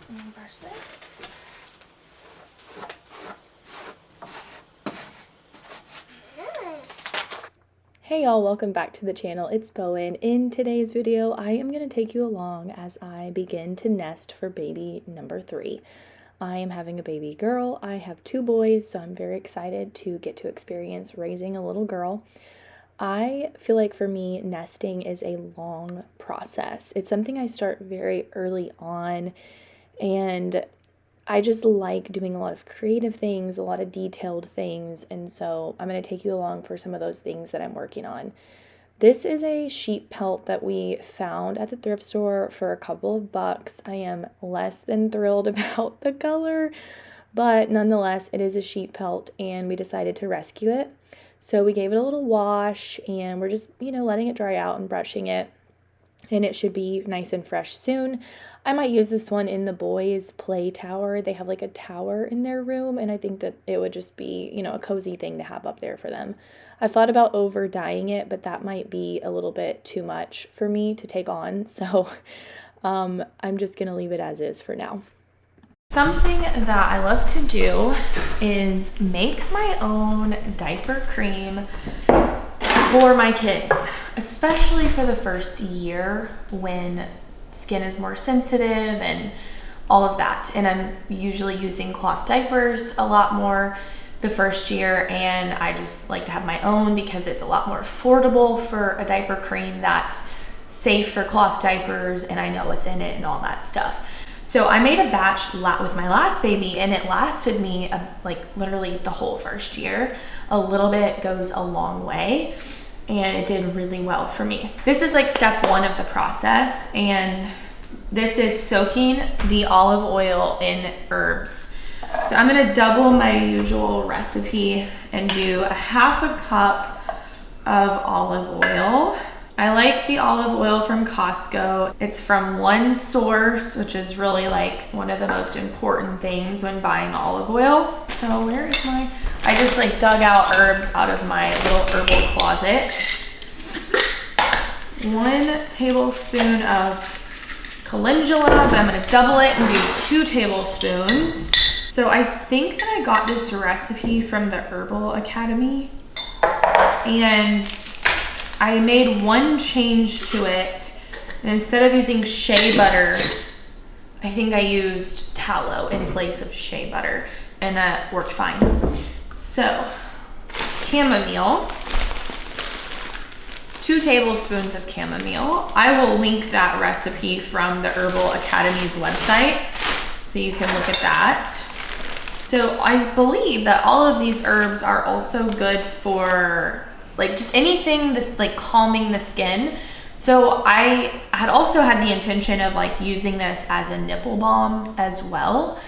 I'm gonna brush this. Hey y'all, welcome back to the channel. It's Bowen. In today's video, I am going to take you along as I begin to nest for baby number 3. I am having a baby girl. I have 2 boys, so I'm very excited to get to experience raising a little girl. I feel like for me, nesting is a long process. It's something I start very early on, and I just like doing a lot of creative things, a lot of detailed things, and so I'm going to take you along for some of those things that I'm working on. This is a sheep pelt that we found at the thrift store for a couple of bucks. I am less than thrilled about the color, but nonetheless, it is a sheep pelt, and we decided to rescue it. So we gave it a little wash, and we're just, letting it dry out and brushing it, and it should be nice and fresh soon. I might use this one in the boys' play tower. They have like a tower in their room, and I think that it would just be, a cozy thing to have up there for them. I thought about over dyeing it, but that might be a little bit too much for me to take on, so I'm just gonna leave it as is for now. Something that I love to do is make my own diaper cream for my kids, especially for the first year when skin is more sensitive and all of that. And I'm usually using cloth diapers a lot more the first year, and I just like to have my own because it's a lot more affordable for a diaper cream that's safe for cloth diapers, and I know what's in it and all that stuff. So I made a batch with my last baby, and it lasted me literally the whole first year. A little bit goes a long way, and it did really well for me. This is like step 1 of the process, and this is soaking the olive oil in herbs. So I'm gonna double my usual recipe and do a half a cup of olive oil. I like the olive oil from Costco. It's from one source, which is really like one of the most important things when buying olive oil. So where is I just dug out herbs out of my little herbal closet. 1 tablespoon of calendula, but I'm gonna double it and do 2 tablespoons. So I think that I got this recipe from the Herbal Academy, and I made one change to it, and instead of using shea butter, I think I used tallow in place of shea butter, and that worked fine. So, chamomile, 2 tablespoons of chamomile. I will link that recipe from the Herbal Academy's website, so you can look at that. So I believe that all of these herbs are also good for just anything this calming the skin. So I had also had the intention of using this as a nipple balm as well,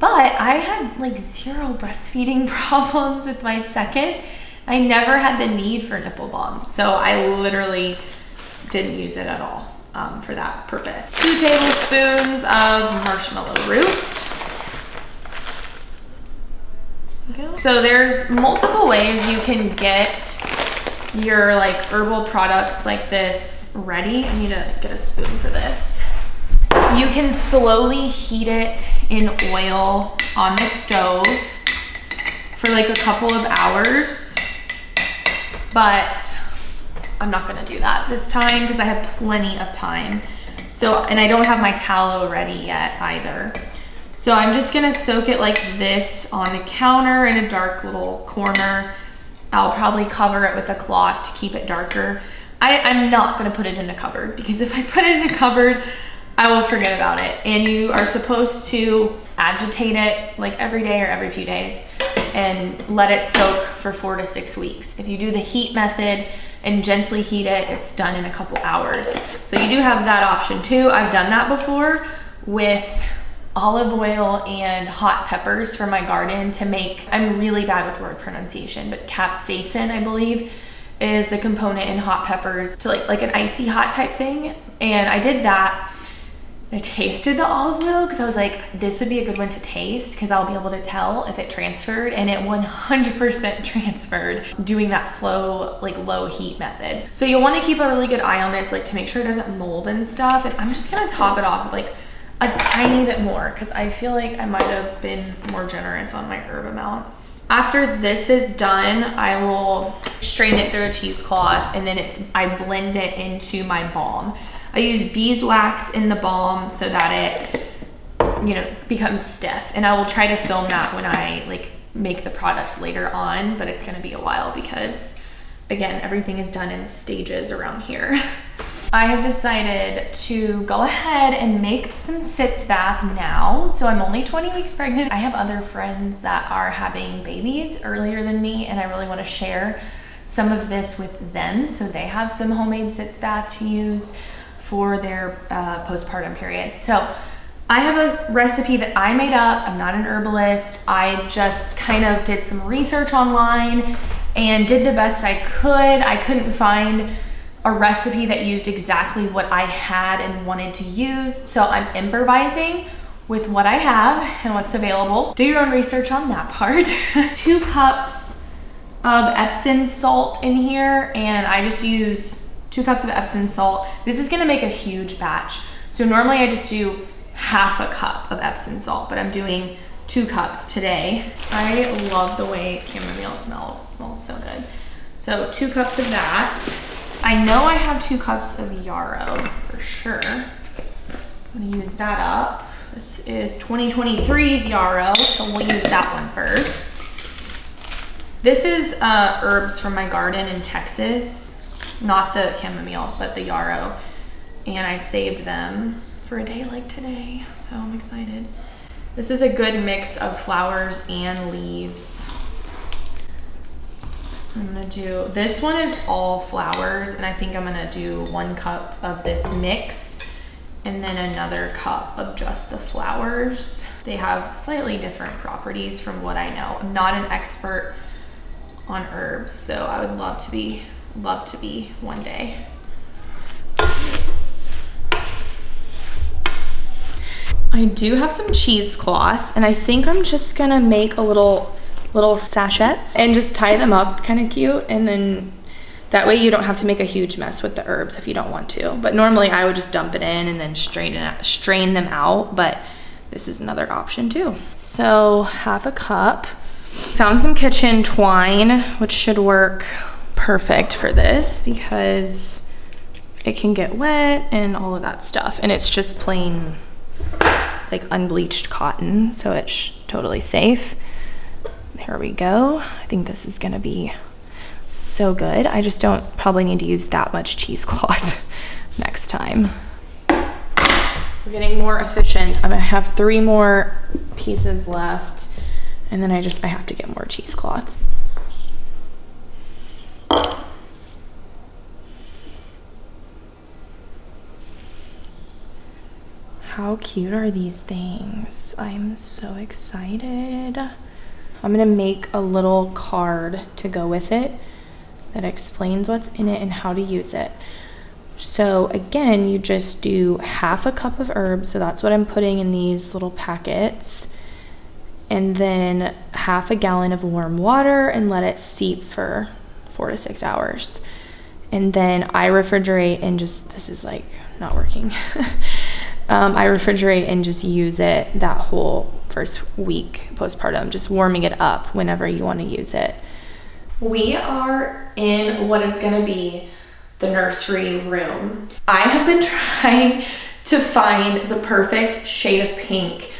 but I had 0 breastfeeding problems with my second. I never had the need for nipple balm, so I literally didn't use it at all for that purpose. 2 tablespoons of marshmallow root. So there's multiple ways you can get your herbal products like this ready. I need to get a spoon for this. You can slowly heat it in oil on the stove for a couple of hours, but I'm not gonna do that this time because I have plenty of time. And I don't have my tallow ready yet either. So I'm just gonna soak it like this on the counter in a dark little corner. I'll probably cover it with a cloth to keep it darker. I'm not gonna put it in a cupboard, because if I put it in a cupboard, I will forget about it. And you are supposed to agitate it every day or every few days and let it soak for 4 to 6 weeks. If you do the heat method and gently heat it, it's done in a couple hours. So you do have that option too. I've done that before with olive oil and hot peppers from my garden to make, I'm really bad with word pronunciation, but capsaicin, I believe, is the component in hot peppers to like an icy hot type thing. And I did that. I tasted the olive oil because I was like, this would be a good one to taste because I'll be able to tell if it transferred, and it 100% transferred doing that slow, low heat method. So you'll want to keep a really good eye on this, to make sure it doesn't mold and stuff. And I'm just gonna top it off with a tiny bit more because I feel like I might have been more generous on my herb amounts. After this is done, I will strain it through a cheesecloth, and then I blend it into my balm. I use beeswax in the balm so that it, you know, becomes stiff, and I will try to film that when I like make the product later on, but it's gonna be a while because again, everything is done in stages around here. I have decided to go ahead and make some sitz bath now. So I'm only 20 weeks pregnant. I have other friends that are having babies earlier than me, and I really want to share some of this with them so they have some homemade sitz bath to use for their postpartum period. So I have a recipe that I made up. I'm not an herbalist. I just kind of did some research online and did the best I could. I couldn't find a recipe that used exactly what I had and wanted to use. So I'm improvising with what I have and what's available. Do your own research on that part. 2 cups of Epsom salt in here, and I just use 2 cups of Epsom salt. This is gonna make a huge batch. So normally I just do half a cup of Epsom salt, but I'm doing 2 cups today. I love the way chamomile smells. It smells so good. So 2 cups of that. I know I have 2 cups of yarrow for sure. I'm gonna use that up. This is 2023's yarrow, so we'll use that one first. This is herbs from my garden in Texas, not the chamomile, but the yarrow. And I saved them for a day like today, so I'm excited. This is a good mix of flowers and leaves. I'm gonna do, this one is all flowers, and I think I'm gonna do 1 cup of this mix and then another cup of just the flowers. They have slightly different properties from what I know. I'm not an expert on herbs, so I would love to be one day. I do have some cheesecloth, and I think I'm just gonna make a little sachets and just tie them up kind of cute, and then that way you don't have to make a huge mess with the herbs if you don't want to. But normally I would just dump it in and then strain them out, but this is another option too. So half a cup. Found some kitchen twine, which should work perfect for this because it can get wet and all of that stuff, and it's just plain like unbleached cotton, so it's totally safe. Here we go. I think this is gonna be so good. I just don't probably need to use that much cheesecloth next time. We're getting more efficient. I'm gonna have 3 more pieces left, and then I have to get more cheesecloth. How cute are these things? I'm so excited. I'm gonna make a little card to go with it that explains what's in it and how to use it. So again, you just do half a cup of herbs, so that's what I'm putting in these little packets, and then half a gallon of warm water and let it steep for 4 to 6 hours. And then I refrigerate and this is like not working. I refrigerate and just use it that whole first week postpartum, just warming it up whenever you want to use it. We are in what is going to be the nursery room. I have been trying to find the perfect shade of pink,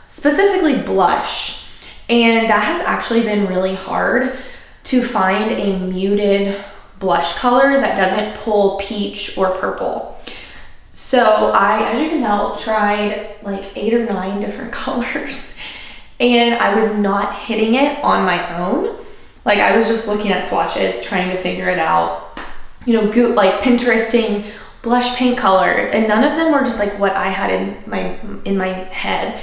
specifically blush, and that has actually been really hard to find a muted blush color that doesn't pull peach or purple. So I, as you can tell, tried like 8 or 9 different colors, and I was not hitting it on my own. Like I was just looking at swatches, trying to figure it out, you know, like Pinteresting blush pink colors, and none of them were just like what I had in my head.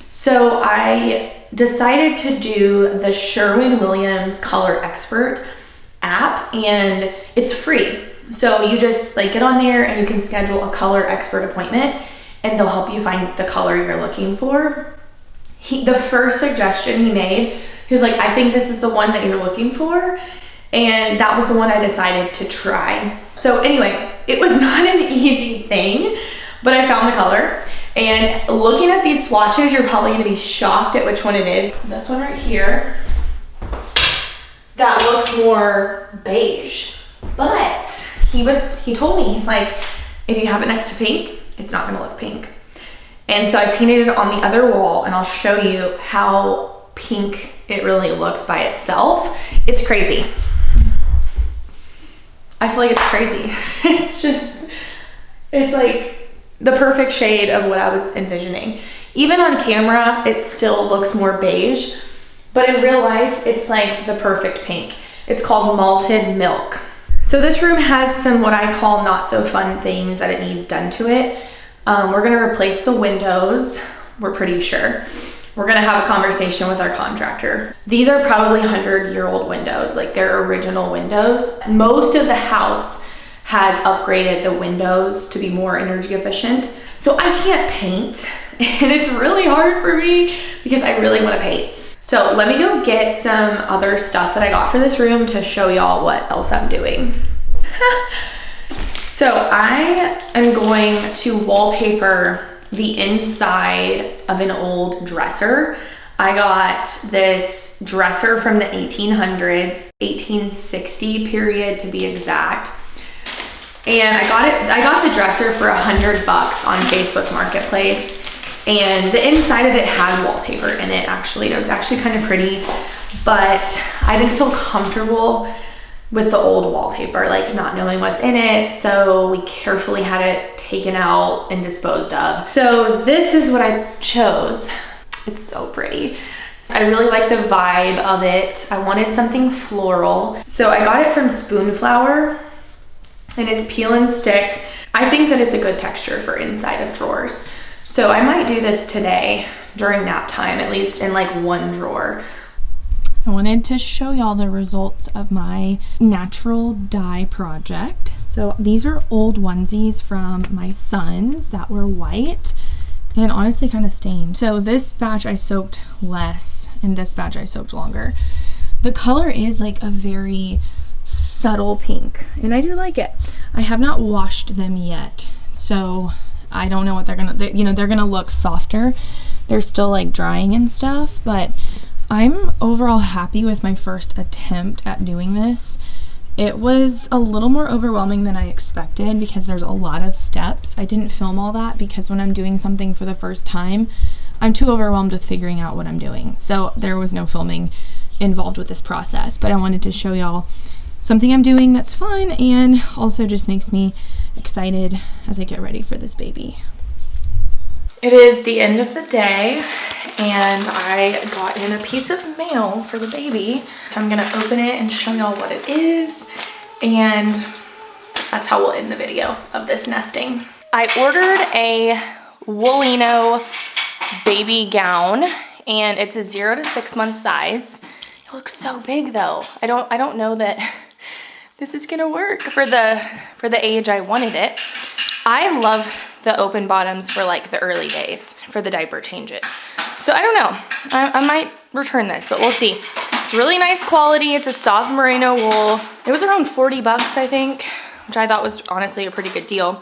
So I decided to do the Sherwin-Williams Color Expert app, and it's free. So you just like get on there and you can schedule a color expert appointment, and they'll help you find the color you're looking for. The first suggestion he made, he was like, I think this is the one that you're looking for. And that was the one I decided to try. So anyway, it was not an easy thing, but I found the color. And looking at these swatches, you're probably gonna be shocked at which one it is. This one right here, that looks more beige. But he told me, he's like, if you have it next to pink, it's not gonna look pink. And so I painted it on the other wall, and I'll show you how pink it really looks by itself. It's crazy. I feel like it's crazy. It's like the perfect shade of what I was envisioning. Even on camera, it still looks more beige, but in real life, it's like the perfect pink. It's called Malted Milk. So this room has some what I call not so fun things that it needs done to it. We're gonna replace the windows, we're pretty sure. We're gonna have a conversation with our contractor. These are probably 100-year-old windows, like they're original windows. Most of the house has upgraded the windows to be more energy efficient. So I can't paint, and it's really hard for me because I really wanna paint. So let me go get some other stuff that I got for this room to show y'all what else I'm doing. So I am going to wallpaper the inside of an old dresser. I got this dresser from the 1800s, 1860 period to be exact. And I got the dresser for $100 on Facebook Marketplace. And the inside of it had wallpaper in it, actually. It was actually kind of pretty, but I didn't feel comfortable with the old wallpaper, like not knowing what's in it. So we carefully had it taken out and disposed of. So this is what I chose. It's so pretty. I really like the vibe of it. I wanted something floral. So I got it from Spoonflower, and it's peel and stick. I think that it's a good texture for inside of drawers. So I might do this today during nap time, at least in like one drawer. I wanted to show y'all the results of my natural dye project. So these are old onesies from my sons that were white and honestly kind of stained. So this batch I soaked less, and this batch I soaked longer. The color is like a very subtle pink, and I do like it. I have not washed them yet, so I don't know what they're gonna, they're gonna look softer. They're still like drying and stuff, but I'm overall happy with my first attempt at doing this. It was a little more overwhelming than I expected because there's a lot of steps. I didn't film all that because when I'm doing something for the first time, I'm too overwhelmed with figuring out what I'm doing. So there was no filming involved with this process, but I wanted to show y'all something I'm doing that's fun and also just makes me excited as I get ready for this baby. It is the end of the day and I got in a piece of mail for the baby. So I'm gonna open it and show y'all what it is, and that's how we'll end the video of this nesting. I ordered a Woolino baby gown, and it's a 0 to 6 month size. It looks so big though. I don't know that this is gonna work for the age I wanted it. I love the open bottoms for like the early days for the diaper changes. So I don't know, I might return this, but we'll see. It's really nice quality. It's a soft merino wool. It was around 40 bucks, I think, which I thought was honestly a pretty good deal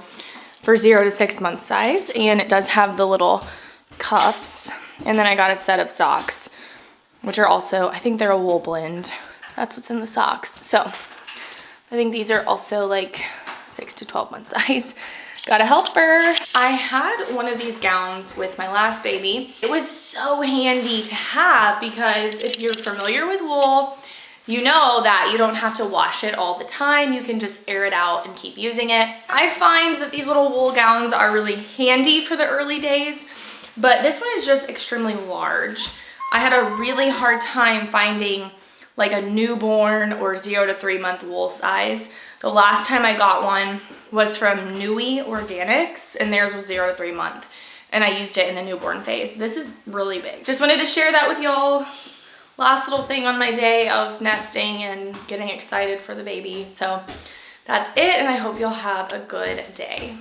for 0 to 6 month size. And it does have the little cuffs. And then I got a set of socks, which are also, I think they're a wool blend. That's what's in the socks. So I think these are also like 6 to 12 month size. Got a helper. I had one of these gowns with my last baby. It was so handy to have because if you're familiar with wool, you know that you don't have to wash it all the time. You can just air it out and keep using it. I find that these little wool gowns are really handy for the early days, but this one is just extremely large. I had a really hard time finding like a newborn or 0 to 3 month wool size. The last time I got one was from Nui Organics, and theirs was 0 to 3 month, and I used it in the newborn phase. This is really big. Just wanted to share that with y'all. Last little thing on my day of nesting and getting excited for the baby. So that's it, and I hope you'll have a good day.